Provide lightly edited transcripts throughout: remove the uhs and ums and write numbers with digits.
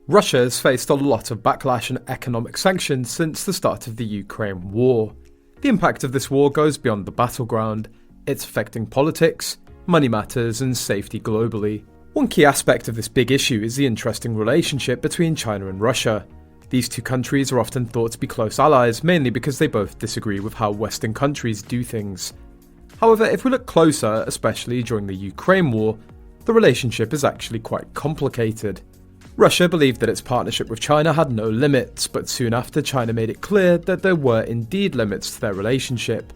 Russia has faced a lot of backlash and economic sanctions since the start of the Ukraine war. The impact of this war goes beyond the battleground. It's affecting politics, money matters, and safety globally. One key aspect of this big issue is the interesting relationship between China and Russia. These two countries are often thought to be close allies, mainly because they both disagree with how Western countries do things. However, if we look closer, especially during the Ukraine war, the relationship is actually quite complicated. Russia believed that its partnership with China had no limits, but soon after China made it clear that there were indeed limits to their relationship.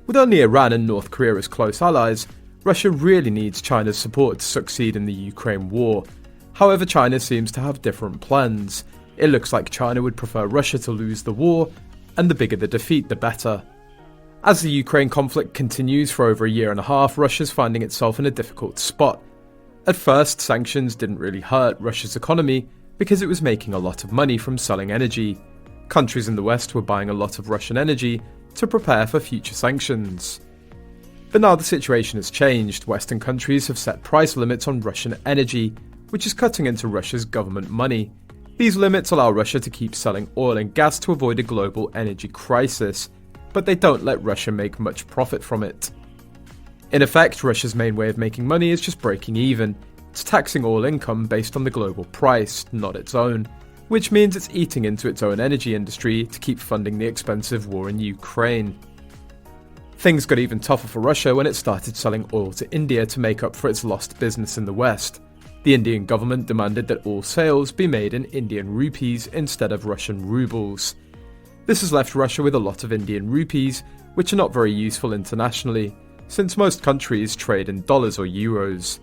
With only Iran and North Korea as close allies, Russia really needs China's support to succeed in the Ukraine war. However, China seems to have different plans. It looks like China would prefer Russia to lose the war, and the bigger the defeat, the better. As the Ukraine conflict continues for over a year and a half, Russia's finding itself in a difficult spot. At first, sanctions didn't really hurt Russia's economy because it was making a lot of money from selling energy. Countries in the West were buying a lot of Russian energy to prepare for future sanctions. But now the situation has changed. Western countries have set price limits on Russian energy, which is cutting into Russia's government money. These limits allow Russia to keep selling oil and gas to avoid a global energy crisis, but they don't let Russia make much profit from it. In effect, Russia's main way of making money is just breaking even. It's taxing all income based on the global price, not its own, which means it's eating into its own energy industry to keep funding the expensive war in Ukraine. Things got even tougher for Russia when it started selling oil to India to make up for its lost business in the West. The Indian government demanded that all sales be made in Indian rupees instead of Russian rubles. This has left Russia with a lot of Indian rupees, which are not very useful internationally, since most countries trade in dollars or euros.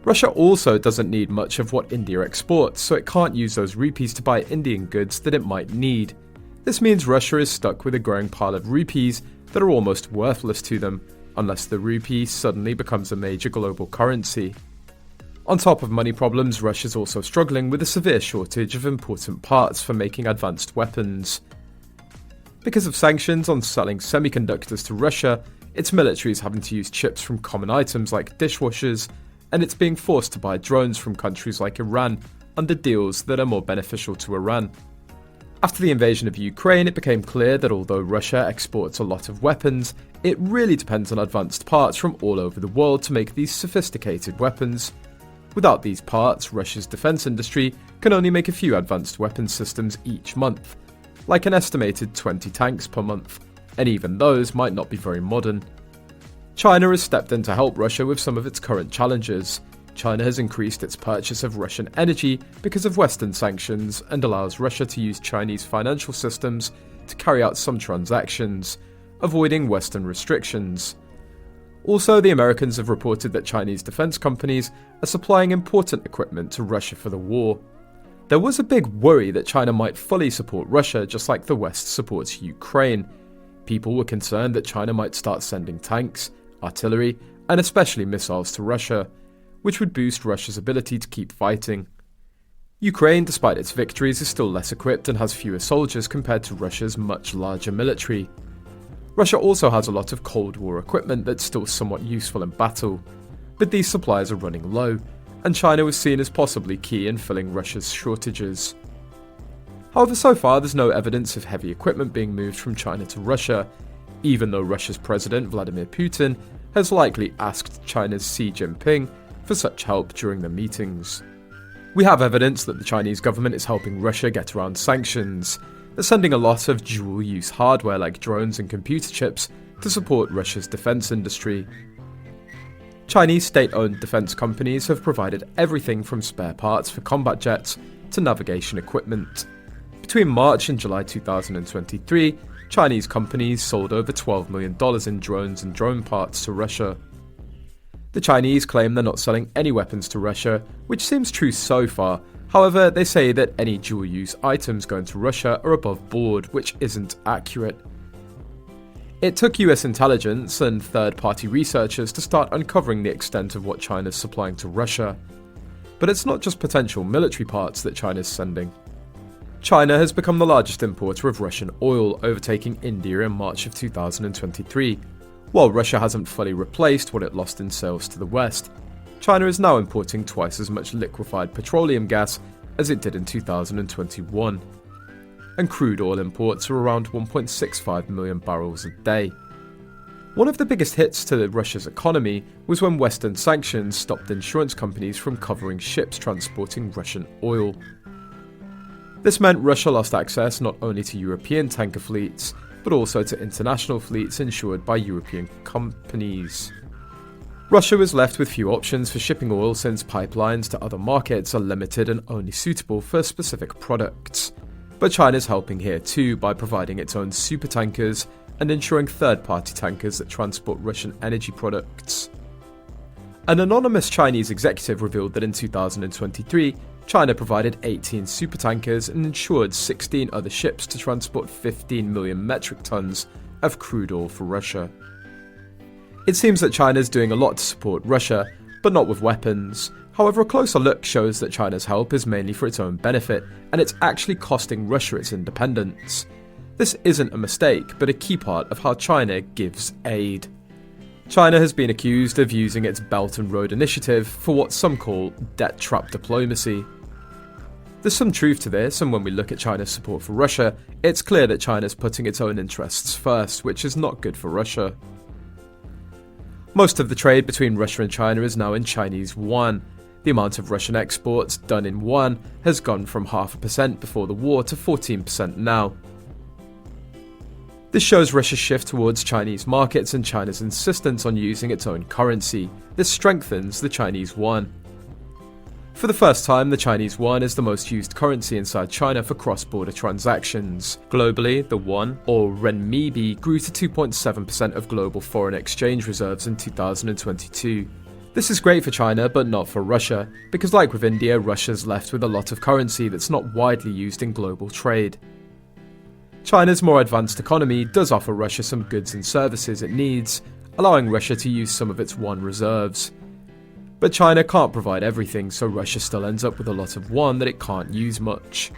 Russia also doesn't need much of what India exports, so it can't use those rupees to buy Indian goods that it might need. This means Russia is stuck with a growing pile of rupees that are almost worthless to them, unless the rupee suddenly becomes a major global currency. On top of money problems, Russia's also struggling with a severe shortage of important parts for making advanced weapons. Because of sanctions on selling semiconductors to Russia, its military is having to use chips from common items like dishwashers, and it's being forced to buy drones from countries like Iran under deals that are more beneficial to Iran. After the invasion of Ukraine, it became clear that although Russia exports a lot of weapons, it really depends on advanced parts from all over the world to make these sophisticated weapons. Without these parts, Russia's defense industry can only make a few advanced weapons systems each month, like an estimated 20 tanks per month, and even those might not be very modern. China has stepped in to help Russia with some of its current challenges. China has increased its purchase of Russian energy because of Western sanctions and allows Russia to use Chinese financial systems to carry out some transactions, avoiding Western restrictions. Also, the Americans have reported that Chinese defense companies are supplying important equipment to Russia for the war. There was a big worry that China might fully support Russia just like the West supports Ukraine. People were concerned that China might start sending tanks, artillery, and especially missiles to Russia, which would boost Russia's ability to keep fighting. Ukraine, despite its victories, is still less equipped and has fewer soldiers compared to Russia's much larger military. Russia also has a lot of Cold War equipment that's still somewhat useful in battle, but these supplies are running low, and China was seen as possibly key in filling Russia's shortages. However, so far there's no evidence of heavy equipment being moved from China to Russia, even though Russia's President Vladimir Putin has likely asked China's Xi Jinping for such help during the meetings. We have evidence that the Chinese government is helping Russia get around sanctions. They're sending a lot of dual-use hardware like drones and computer chips to support Russia's defense industry. Chinese state-owned defense companies have provided everything from spare parts for combat jets to navigation equipment. Between March and July 2023, Chinese companies sold over $12 million in drones and drone parts to Russia. The Chinese claim they're not selling any weapons to Russia, which seems true so far. However, they say that any dual-use items going to Russia are above board, which isn't accurate. It took US intelligence and third-party researchers to start uncovering the extent of what China's supplying to Russia. But it's not just potential military parts that China's sending. China has become the largest importer of Russian oil, overtaking India in March of 2023. While Russia hasn't fully replaced what it lost in sales to the West, China is now importing twice as much liquefied petroleum gas as it did in 2021. And crude oil imports are around 1.65 million barrels a day. One of the biggest hits to Russia's economy was when Western sanctions stopped insurance companies from covering ships transporting Russian oil. This meant Russia lost access not only to European tanker fleets, but also to international fleets insured by European companies. Russia was left with few options for shipping oil since pipelines to other markets are limited and only suitable for specific products. But China's helping here too by providing its own supertankers and insuring third-party tankers that transport Russian energy products. An anonymous Chinese executive revealed that in 2023, China provided 18 supertankers and insured 16 other ships to transport 15 million metric tons of crude oil for Russia. It seems that China is doing a lot to support Russia, but not with weapons. However, a closer look shows that China's help is mainly for its own benefit, and it's actually costing Russia its independence. This isn't a mistake, but a key part of how China gives aid. China has been accused of using its Belt and Road Initiative for what some call debt trap diplomacy. There's some truth to this, and when we look at China's support for Russia, it's clear that China's putting its own interests first, which is not good for Russia. Most of the trade between Russia and China is now in Chinese yuan. The amount of Russian exports done in yuan has gone from 0.5% before the war to 14% now. This shows Russia's shift towards Chinese markets and China's insistence on using its own currency. This strengthens the Chinese yuan. For the first time, the Chinese yuan is the most used currency inside China for cross-border transactions. Globally, the yuan, or renminbi, grew to 2.7% of global foreign exchange reserves in 2022. This is great for China, but not for Russia, because like with India, Russia's left with a lot of currency that's not widely used in global trade. China's more advanced economy does offer Russia some goods and services it needs, allowing Russia to use some of its yuan reserves. But China can't provide everything, so Russia still ends up with a lot of yuan that it can't use much.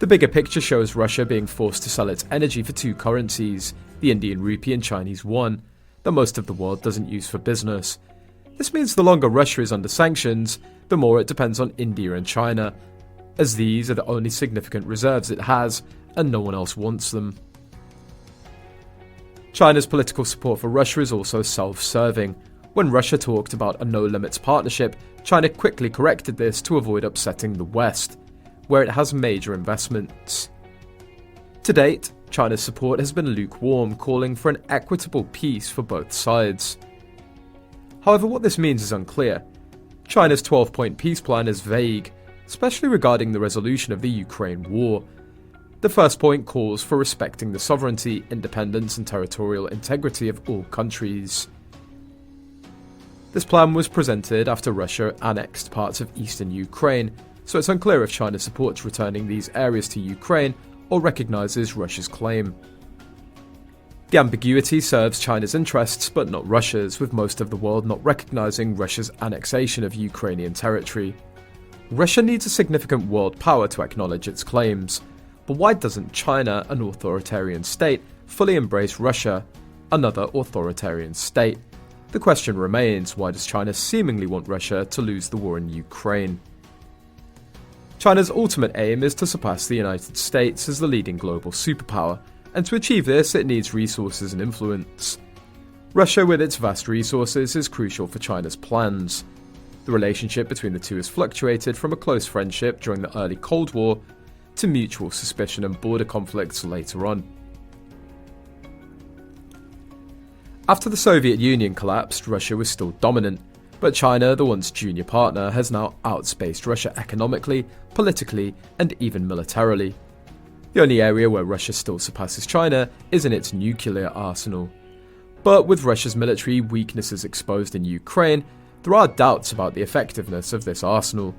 The bigger picture shows Russia being forced to sell its energy for two currencies, the Indian rupee and Chinese yuan, that most of the world doesn't use for business. This means the longer Russia is under sanctions, the more it depends on India and China, as these are the only significant reserves it has, and no one else wants them. China's political support for Russia is also self-serving. When Russia talked about a no-limits partnership, China quickly corrected this to avoid upsetting the West, where it has major investments. To date, China's support has been lukewarm, calling for an equitable peace for both sides. However, what this means is unclear. China's 12-point peace plan is vague, especially regarding the resolution of the Ukraine war. The first point calls for respecting the sovereignty, independence, and territorial integrity of all countries. This plan was presented after Russia annexed parts of eastern Ukraine, so it's unclear if China supports returning these areas to Ukraine or recognizes Russia's claim. The ambiguity serves China's interests but not Russia's, with most of the world not recognizing Russia's annexation of Ukrainian territory. Russia needs a significant world power to acknowledge its claims, but why doesn't China, an authoritarian state, fully embrace Russia, another authoritarian state? The question remains, why does China seemingly want Russia to lose the war in Ukraine? China's ultimate aim is to surpass the United States as the leading global superpower, and to achieve this it needs resources and influence. Russia, with its vast resources, is crucial for China's plans. The relationship between the two has fluctuated from a close friendship during the early Cold War to mutual suspicion and border conflicts later on. After the Soviet Union collapsed, Russia was still dominant, but China, the once junior partner, has now outspaced Russia economically, politically, and even militarily. The only area where Russia still surpasses China is in its nuclear arsenal. But with Russia's military weaknesses exposed in Ukraine, there are doubts about the effectiveness of this arsenal.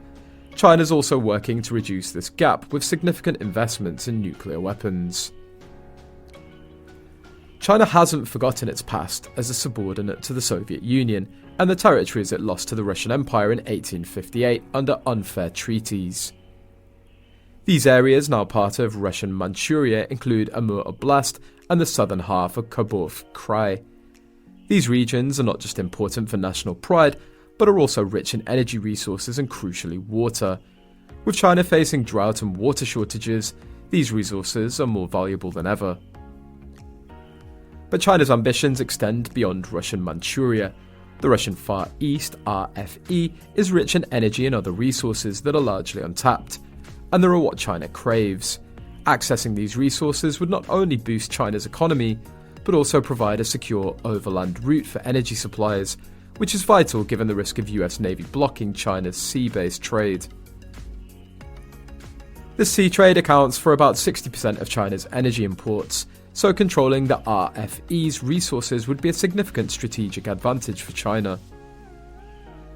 China's also working to reduce this gap with significant investments in nuclear weapons. China hasn't forgotten its past as a subordinate to the Soviet Union and the territories it lost to the Russian Empire in 1858 under unfair treaties. These areas, now part of Russian Manchuria, include Amur Oblast and the southern half of Khabov Krai. These regions are not just important for national pride, but are also rich in energy resources and crucially water. With China facing drought and water shortages, these resources are more valuable than ever. But China's ambitions extend beyond Russian Manchuria. The Russian Far East, RFE, is rich in energy and other resources that are largely untapped, and they are what China craves. Accessing these resources would not only boost China's economy, but also provide a secure overland route for energy supplies, which is vital given the risk of US Navy blocking China's sea-based trade. This sea trade accounts for about 60% of China's energy imports, so controlling the RFE's resources would be a significant strategic advantage for China.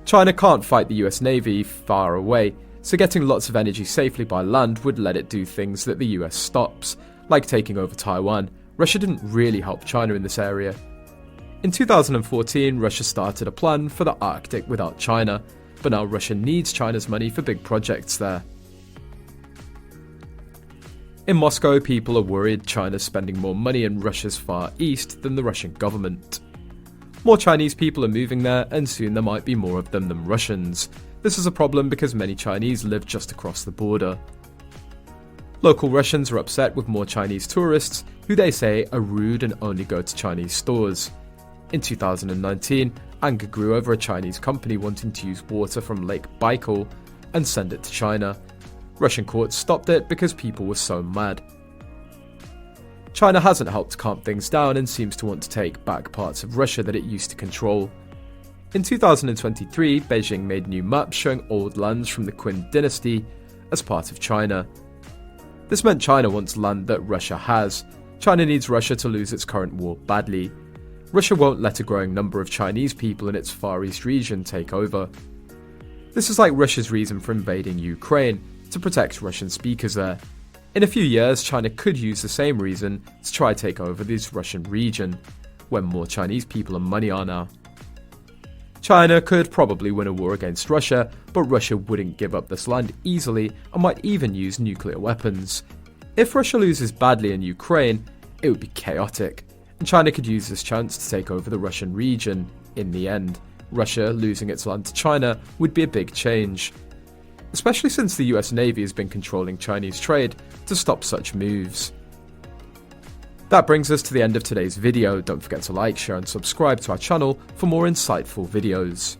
China can't fight the US Navy far away, so getting lots of energy safely by land would let it do things that the US stops, like taking over Taiwan. Russia didn't really help China in this area. In 2014, Russia started a plan for the Arctic without China, but now Russia needs China's money for big projects there. In Moscow, people are worried China's spending more money in Russia's Far East than the Russian government. More Chinese people are moving there, and soon there might be more of them than Russians. This is a problem because many Chinese live just across the border. Local Russians are upset with more Chinese tourists, who they say are rude and only go to Chinese stores. In 2019, anger grew over a Chinese company wanting to use water from Lake Baikal and send it to China. Russian courts stopped it because people were so mad. China hasn't helped calm things down and seems to want to take back parts of Russia that it used to control. In 2023, Beijing made new maps showing old lands from the Qin dynasty as part of China. This meant China wants land that Russia has. China needs Russia to lose its current war badly. Russia won't let a growing number of Chinese people in its Far East region take over. This is like Russia's reason for invading Ukraine, to protect Russian speakers there. In a few years, China could use the same reason to try to take over this Russian region, where more Chinese people and money are now. China could probably win a war against Russia, but Russia wouldn't give up this land easily and might even use nuclear weapons. If Russia loses badly in Ukraine, it would be chaotic, and China could use this chance to take over the Russian region. In the end, Russia losing its land to China would be a big change, especially since the US Navy has been controlling Chinese trade to stop such moves. That brings us to the end of today's video. Don't forget to like, share and subscribe to our channel for more insightful videos.